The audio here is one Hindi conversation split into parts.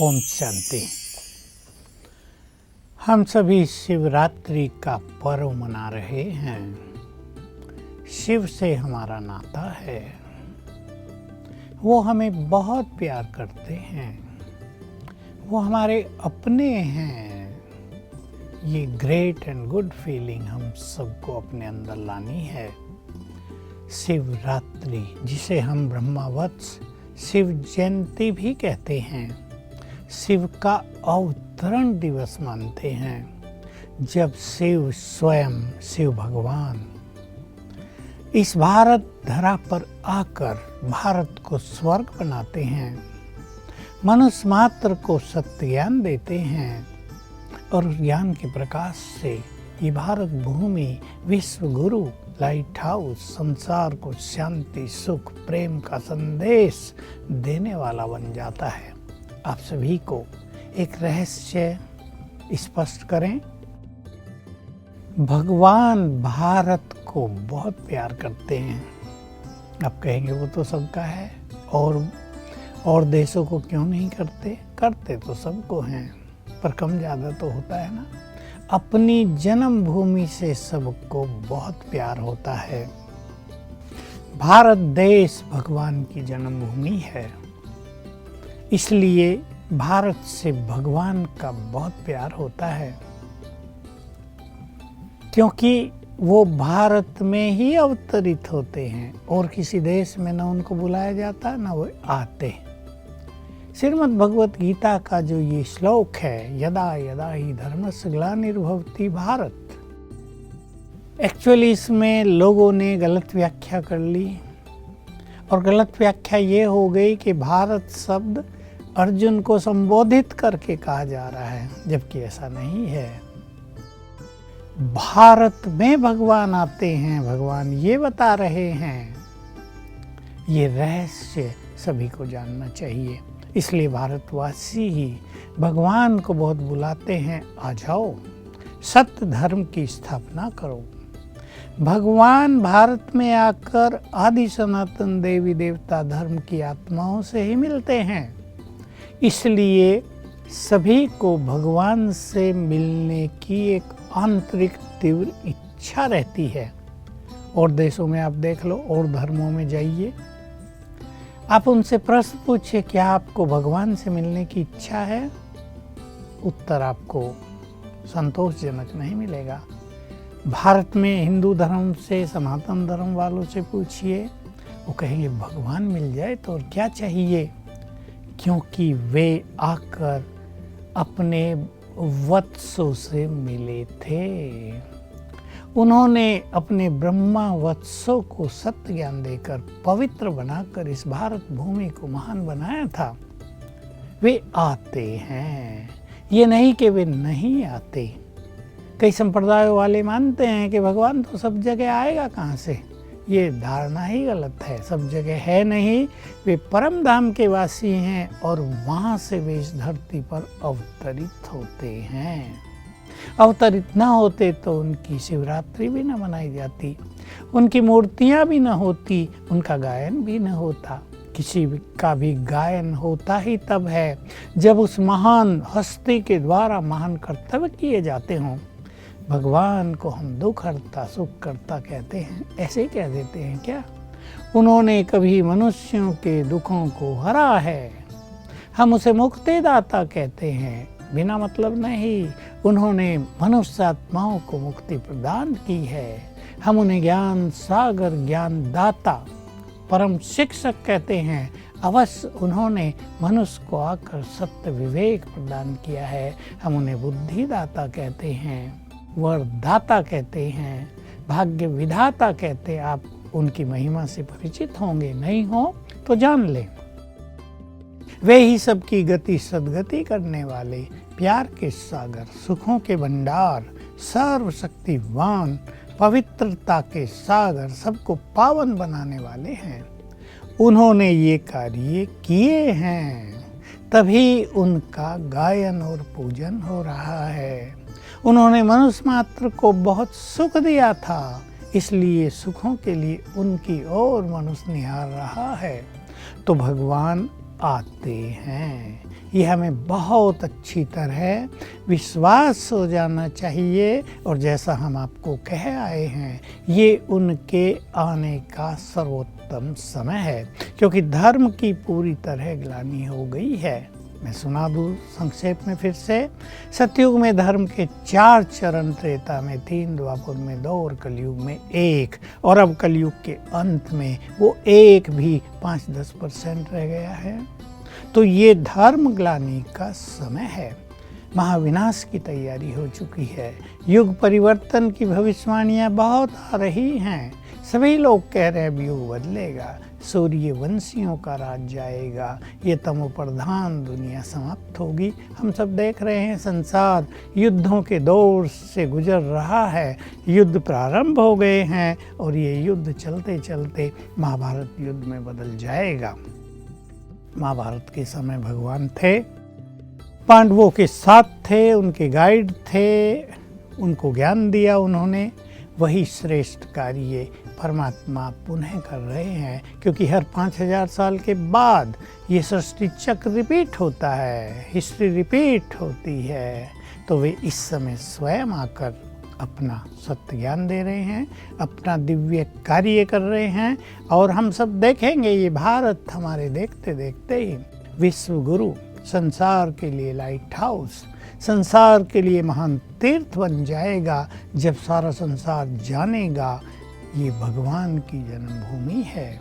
ओम शांति। हम सभी शिवरात्रि का पर्व मना रहे हैं। शिव से हमारा नाता है, वो हमें बहुत प्यार करते हैं, वो हमारे अपने हैं। ये ग्रेट एंड गुड फीलिंग हम सबको अपने अंदर लानी है। शिवरात्रि, जिसे हम ब्रह्मवत्स शिव जयंती भी कहते हैं, शिव का अवतरण दिवस मानते हैं, जब शिव स्वयं शिव भगवान इस भारत धरा पर आकर भारत को स्वर्ग बनाते हैं, मनुष्य मात्र को सत्य ज्ञान देते हैं और उस ज्ञान के प्रकाश से ये भारत भूमि विश्व गुरु लाइट हाउस संसार को शांति सुख प्रेम का संदेश देने वाला बन जाता है। आप सभी को एक रहस्य स्पष्ट करें। भगवान भारत को बहुत प्यार करते हैं। आप कहेंगे वो तो सबका है, और देशों को क्यों नहीं करते? करते तो सबको हैं, पर कम ज़्यादा तो होता है ना। अपनी जन्मभूमि से सबको बहुत प्यार होता है। भारत देश भगवान की जन्मभूमि है, इसलिए भारत से भगवान का बहुत प्यार होता है, क्योंकि वो भारत में ही अवतरित होते हैं और किसी देश में न उनको बुलाया जाता न वो आते। श्रीमद् भगवत गीता का जो ये श्लोक है, यदा यदा ही धर्मस्य ग्लानिर्भवति भारत, एक्चुअली इसमें लोगों ने गलत व्याख्या कर ली और गलत व्याख्या ये हो गई कि भारत शब्द अर्जुन को संबोधित करके कहा जा रहा है, जबकि ऐसा नहीं है। भारत में भगवान आते हैं, भगवान ये बता रहे हैं। ये रहस्य सभी को जानना चाहिए, इसलिए भारतवासी ही भगवान को बहुत बुलाते हैं, आ जाओ सत्य धर्म की स्थापना करो। भगवान भारत में आकर आदि सनातन देवी देवता धर्म की आत्माओं से ही मिलते हैं, इसलिए सभी को भगवान से मिलने की एक आंतरिक तीव्र इच्छा रहती है। और देशों में आप देख लो, और धर्मों में जाइए, आप उनसे प्रश्न पूछिए, क्या आपको भगवान से मिलने की इच्छा है? उत्तर आपको संतोषजनक नहीं मिलेगा। भारत में हिंदू धर्म से सनातन धर्म वालों से पूछिए, वो कहेंगे भगवान मिल जाए तो और क्या चाहिए, क्योंकि वे आकर अपने वत्सों से मिले थे। उन्होंने अपने ब्रह्मा वत्सों को सत्य ज्ञान देकर पवित्र बनाकर इस भारत भूमि को महान बनाया था। वे आते हैं, ये नहीं कि वे नहीं आते। कई संप्रदायों वाले मानते हैं कि भगवान तो सब जगह आएगा कहाँ से। ये धारणा ही गलत है, सब जगह है नहीं। वे परम धाम के वासी हैं और वहाँ से वे इस धरती पर अवतरित होते हैं। अवतरित न होते तो उनकी शिवरात्रि भी न मनाई जाती, उनकी मूर्तियाँ भी न होती, उनका गायन भी न होता। किसी का भी गायन होता ही तब है जब उस महान हस्ती के द्वारा महान कर्तव्य किए जाते हों। भगवान को हम दुख हरता सुख करता कहते हैं, ऐसे ही कह देते हैं क्या? उन्होंने कभी मनुष्यों के दुखों को हरा है, हम उसे मुक्तिदाता कहते हैं, बिना मतलब नहीं। उन्होंने मनुष्य आत्माओं को मुक्ति प्रदान की है, हम उन्हें ज्ञान सागर ज्ञान दाता परम शिक्षक कहते हैं। अवश्य उन्होंने मनुष्य को आकर सत्य विवेक प्रदान किया है, हम उन्हें बुद्धिदाता कहते हैं, वरदाता कहते हैं, भाग्य विधाता कहते हैं। आप उनकी महिमा से परिचित होंगे, नहीं हो तो जान लें। वे ही सबकी गति सद्गति करने वाले, प्यार के सागर, सुखों के भंडार, सर्वशक्तिवान, पवित्रता के सागर, सबको पावन बनाने वाले हैं। उन्होंने ये कार्य किए हैं, तभी उनका गायन और पूजन हो रहा है। उन्होंने मनुष्य मात्र को बहुत सुख दिया था, इसलिए सुखों के लिए उनकी ओर मनुष्य निहार रहा है। तो भगवान आते हैं, ये हमें बहुत अच्छी तरह विश्वास हो जाना चाहिए। और जैसा हम आपको कह आए हैं, ये उनके आने का सर्वोत्तम समय है, क्योंकि धर्म की पूरी तरह ग्लानि हो गई है। मैं सुना दूँ संक्षेप में फिर से। सतयुग में धर्म के 4 चरण, त्रेता में 3, द्वापर में 2 और कलयुग में 1। और अब कलयुग के अंत में वो 1 भी 5-10% रह गया है। तो ये धर्म ग्लानि का समय है। महाविनाश की तैयारी हो चुकी है। युग परिवर्तन की भविष्यवाणियाँ बहुत आ रही हैं। सभी लोग कह रहे हैं युग बदलेगा, सूर्यवंशियों का राज जाएगा, ये तमो प्रधान दुनिया समाप्त होगी। हम सब देख रहे हैं संसार युद्धों के दौर से गुजर रहा है। युद्ध प्रारंभ हो गए हैं और ये युद्ध चलते चलते महाभारत युद्ध में बदल जाएगा। महाभारत के समय भगवान थे, पांडवों के साथ थे, उनके गाइड थे, उनको ज्ञान दिया उन्होंने। वही श्रेष्ठ कार्य परमात्मा पुनः कर रहे हैं, क्योंकि हर 5000 साल के बाद ये सृष्टि चक्र रिपीट होता है, हिस्ट्री रिपीट होती है। तो वे इस समय स्वयं आकर अपना सत्य ज्ञान दे रहे हैं, अपना दिव्य कार्य कर रहे हैं। और हम सब देखेंगे, ये भारत हमारे देखते देखते ही विश्व गुरु, संसार के लिए लाइट हाउस, संसार के लिए महान तीर्थ बन जाएगा। जब सारा संसार जानेगा ये भगवान की जन्मभूमि है।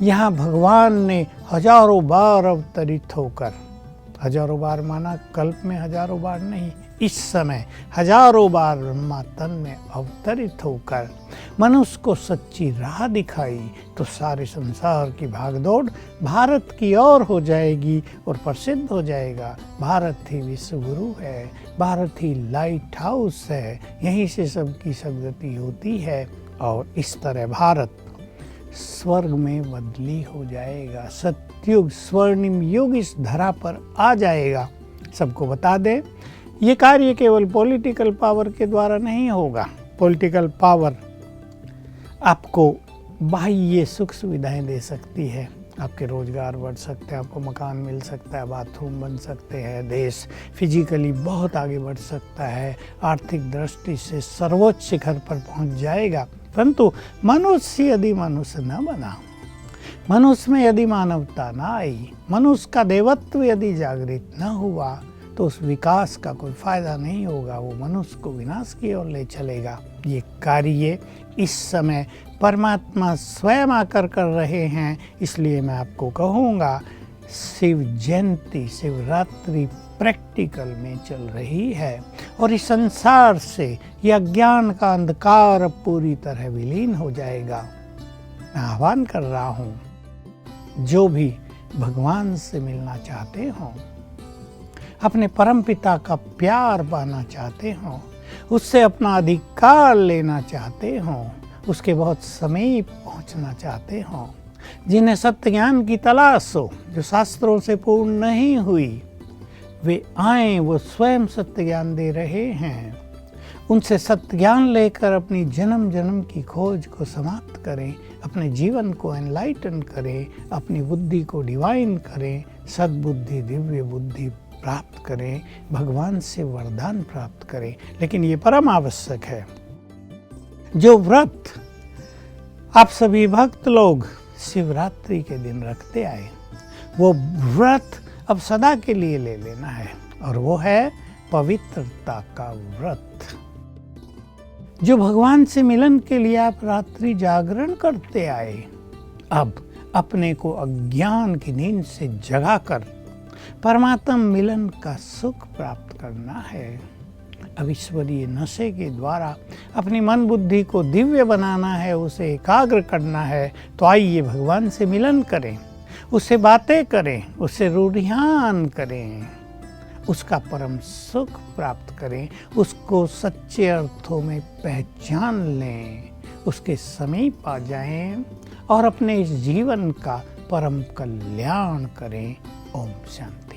यहाँ भगवान ने हजारों बार अवतरित होकर, हजारों बार माना कल्प में हजारों बार नहीं, इस समय हजारों बार ब्रह्मा तन में अवतरित होकर मनुष्य को सच्ची राह दिखाई। तो सारे संसार की भागदौड़ भारत की ओर हो जाएगी और प्रसिद्ध हो जाएगा। भारत ही विश्व गुरु है, भारत ही लाइट हाउस है, यहीं से सबकी सदगति होती है। और इस तरह भारत स्वर्ग में बदली हो जाएगा। सतयुग स्वर्णिम युग इस धरा पर आ जाएगा। सबको बता दें, ये कार्य केवल पॉलिटिकल पावर के द्वारा नहीं होगा। पॉलिटिकल पावर आपको बाह्य सुख सुविधाएं दे सकती है, आपके रोजगार बढ़ सकते हैं, आपको मकान मिल सकता है, बाथरूम बन सकते हैं, देश फिजिकली बहुत आगे बढ़ सकता है, आर्थिक दृष्टि से सर्वोच्च शिखर पर पहुंच जाएगा। परंतु मनुष्य यदि मनुष्य न बना, मनुष्य में यदि मानवता न आई, मनुष्य का देवत्व यदि जागृत न हुआ, तो उस विकास का कोई फायदा नहीं होगा। वो मनुष्य को विनाश की ओर ले चलेगा। ये कार्य इस समय परमात्मा स्वयं आकर कर रहे हैं। इसलिए मैं आपको कहूँगा, शिव जयंती, शिवरात्रि प्रैक्टिकल में चल रही है और इस संसार से यह अज्ञान का अंधकार अब पूरी तरह विलीन हो जाएगा। मैं आह्वान कर रहा हूँ, जो भी भगवान से मिलना चाहते हों, अपने परमपिता का प्यार पाना चाहते हों, उससे अपना अधिकार लेना चाहते हों, उसके बहुत समीप पहुंचना चाहते हों, जिन्हें सत्य ज्ञान की तलाश हो, जो शास्त्रों से पूर्ण नहीं हुई, वे आएं। वो स्वयं सत्य ज्ञान दे रहे हैं। उनसे सत्य ज्ञान लेकर अपनी जन्म जन्म की खोज को समाप्त करें, अपने जीवन को एनलाइटन करें, अपनी बुद्धि को डिवाइन करें, सद्बुद्धि, दिव्य बुद्धि प्राप्त करें, भगवान से वरदान प्राप्त करें। लेकिन ये परम आवश्यक है, जो व्रत आप सभी भक्त लोग शिवरात्रि के दिन रखते आए, वो व्रत अब सदा के लिए ले लेना है। और वो है पवित्रता का व्रत। जो भगवान से मिलन के लिए आप रात्रि जागरण करते आए, अब अपने को अज्ञान की नींद से जगाकर परमात्मा मिलन का सुख प्राप्त करना है। अब ईश्वरीय नशे के द्वारा अपनी मन बुद्धि को दिव्य बनाना है, उसे एकाग्र करना है। तो आइए भगवान से मिलन करें, उससे बातें करें, उससे रूढ़ियान करें, उसका परम सुख प्राप्त करें, उसको सच्चे अर्थों में पहचान लें, उसके समीप आ जाएं और अपने इस जीवन का परम कल्याण करें। ओम शांति।